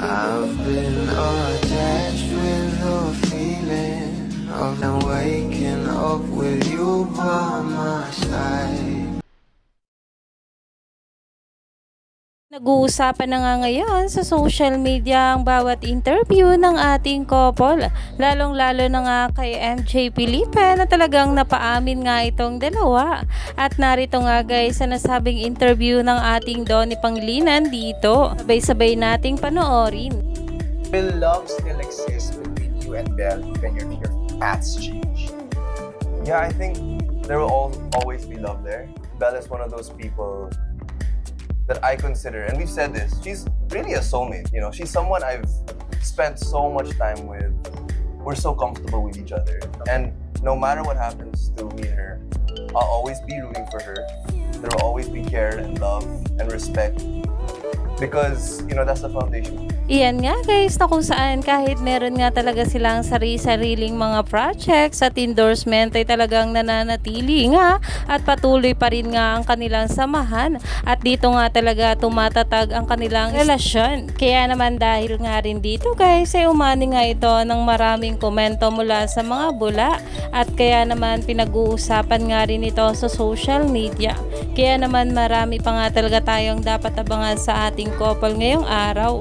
I've been attached with the feeling of now waking up with you by my side. Nag-uusapan na nga ngayon sa social media ang bawat interview ng ating couple, lalong-lalo na nga kay MJ Felipe na talagang napaamin nga itong dalawa. At narito nga guys sa nasabing interview ng ating Donnie Pangilinan dito. Sabay-sabay nating panoorin. Will love still exist between you and Belle when your paths change? Yeah, I think there will always be love there. Belle is one of those people that I consider, and we've said this, she's really a soulmate, you know, she's someone I've spent so much time with. We're so comfortable with each other, and no matter what happens to me and her, I'll always be rooting for her. There will always be care and love and respect, because, you know, that's the foundation. Iyan nga guys na kung saan kahit meron nga talaga silang sariling mga projects at endorsement ay talagang nananatili nga at patuloy pa rin nga ang kanilang samahan at dito nga talaga tumatatag ang kanilang relasyon. Kaya naman dahil nga rin dito guys ay umani nga ito ng maraming komento mula sa mga bula at kaya naman pinag-uusapan nga rin ito sa social media. Kaya naman marami pa nga talaga tayong dapat abangan sa ating couple ngayong araw.